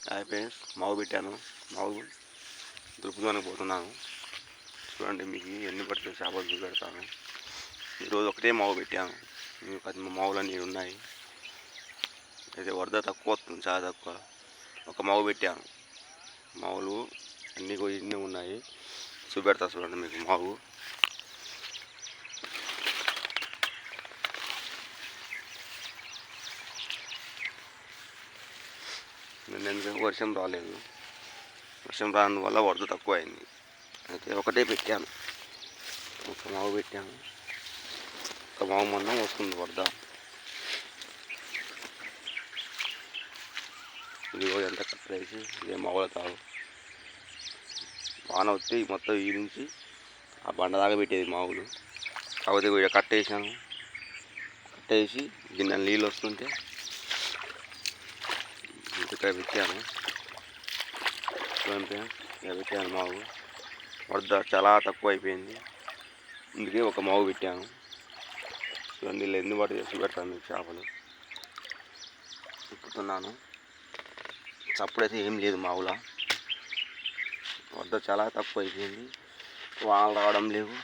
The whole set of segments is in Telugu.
హాయ్ ఫ్రెండ్స్, మావు పెట్టాను. మావు దులుపుదానికి పోతున్నాను. చూడండి, మీకు ఎన్ని పడితే చేపలు చూపెడతాను. ఈరోజు ఒకటే మావు పెట్టాను. మీకు 10 మావులన్నీ ఉన్నాయి. అయితే వరద తక్కువ వస్తుంది, చాలా తక్కువ. ఒక మావు పెట్టాను. మావులు అన్నీ ఇన్ని ఉన్నాయి. చూపెడతా చూడండి మీకు మావు. ఎందుకంటే వర్షం రాలేదు. వర్షం రాని వల్ల వరద తక్కువ అయింది. అయితే ఒకటే పెట్టాను. ఒక మావు పెట్టాను. ఒక మావు మందం వస్తుంది వరద. ఇదిగో ఎంత కట్టేసి ఇదే మావుల తాగు. వాన వస్తే మొత్తం ఈ నుంచి ఆ బండ దాకా పెట్టేది మావులు. కాకపోతే ఇక్కడ కట్టేసాను. కట్టేసి గిన్నె నీళ్ళు వస్తుంటే ఇక్కడ పెట్టాను. ఇక్కడ పెట్టాను మావు. వరద చాలా తక్కువ అయిపోయింది, అందుకే ఒక మావు పెట్టాను. చూడండి, నీళ్ళు ఎన్ని పడి చేసి పెడతాను మీకు చేపలు. తిప్పుతున్నాను. చప్పుడైతే ఏం లేదు మావులా. వరద చాలా తక్కువ అయిపోయింది. వానలు రావడం లేవు.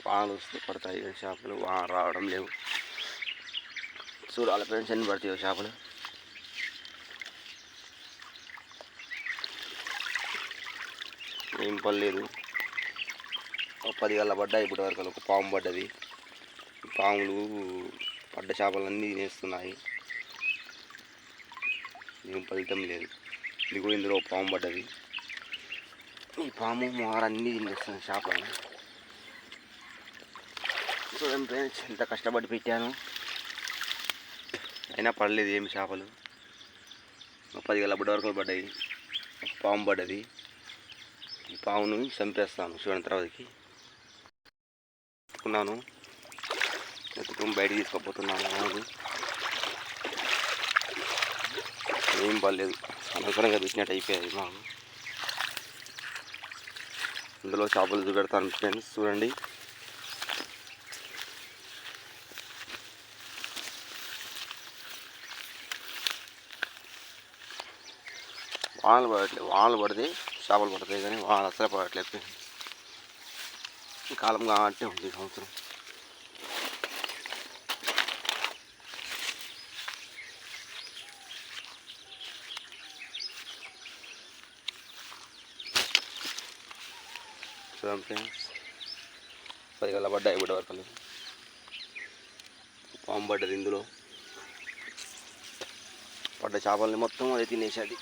వానలు వస్తే పడతాయి చేపలు, వాన రావడం లేవు. చూడాలి ఫ్రెండ్స్, ఎన్ని పడతాయో చేపలు. ఏం పడలేదు. ఒక 10 గల్ల పడ్డాయి ఇప్పటి వరకు. ఒక పాము పడ్డది. పాములు పడ్డ చేపలన్నీ తినేస్తున్నాయి. ఏం ఫలితం లేదు. ఇదిగో ఇందులో పాము పడ్డది. ఈ పాము మొహారన్నీ తినేస్తున్నాయి చేపలు. చూడండి ఫ్రెండ్స్, ఎంత కష్టపడి పెట్టాను, అయినా పడలేదు ఏమి చేపలు. 10 గల్ల బుడ్డ వరకు పడ్డాయి. పాము పడ్డది. ఈ పామును చంపేస్తాను చూడండి తర్వాతకి. ఎత్తుకున్నాను. ఎత్తుకుని బయటికి తీసుకుపోతున్నాను. ఏం పర్లేదు, అనవసరంగా పెట్టినట్టు అయిపోయాయి మాకు. ఇందులో చేపలు చూపెడతాను ఫ్రెండ్స్, చూడండి. వానలు పడట్లేదు. వానలు పడితే చేపలు పడతాయి, కానీ వానలు అసలు పడట్లేదు. ఈ కాలం కాబట్టి ఉంది ఈ సంవత్సరం. చూడండి ఫ్రెండ్స్, 10 గల్ల పడ్డాయి ఇప్పటి వరకు. పాము పడ్డది. ఇందులో పడ్డ చేపల్ని మొత్తం అది తినేసేది.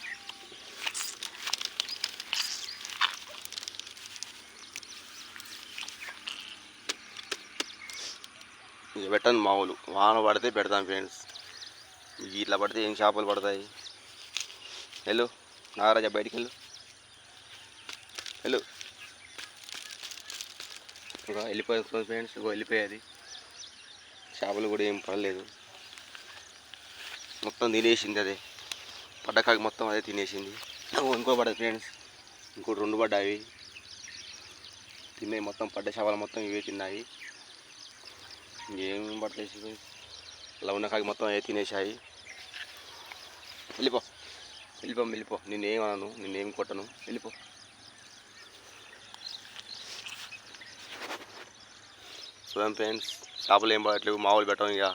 ఇక పెట్టను మావులు. వాన పడితే పెడతాను ఫ్రెండ్స్. ఇట్లా పడితే ఏం చేపలు పడతాయి. హలో నాగరాజా, బయటికి వెళ్ళు. హలో, ఇంకా వెళ్ళిపోతుంది ఫ్రెండ్స్. ఇంకో వెళ్ళిపోయేది. చేపలు కూడా ఏం పడలేదు. మొత్తం తినేసింది అదే. పడ్డకాకి మొత్తం అదే తినేసింది. ఇంకో పడ్డది ఫ్రెండ్స్. ఇంకోటి 2 పడ్డాయి. తిన్నాయి మొత్తం. పడ్డ చేపలు మొత్తం ఇవే తిన్నాయి. ఇంకేం పడతాయి. అలా ఉన్న కాకి మొత్తం అవి తినేసాయి. వెళ్ళిపో, వెళ్ళిపో, వెళ్ళిపో. నిన్నేమనను, నిన్నేం కొట్టను, వెళ్ళిపో. చూడండి ఫ్రెండ్స్, చేపలు ఏం పడట్లేవు. మావులు పెట్టాము. ఇక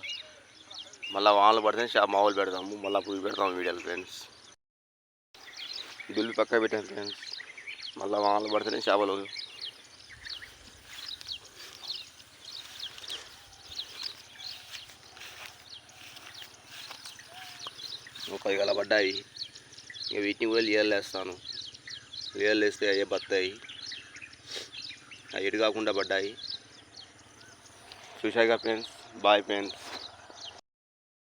మళ్ళీ వానలు పడితే మావులు పెడతాము. మళ్ళీ పువ్వు పెడతాము వీడియోలు ఫ్రెండ్స్. దుల్లి పక్క పెట్టాను ఫ్రెండ్స్. మళ్ళీ వానలు పడితేనే చేపలు. ఒక 10 గల్ల పడ్డాయి. ఇక వీటిని కూడా లీయర్లు వేస్తాను. లీయర్లు వేస్తే అయ్యే బత్తాయి. అవి ఎటు కాకుండా పడ్డాయి. చూశాక ఫ్రెండ్స్, బాయ్ ఫ్రెండ్స్.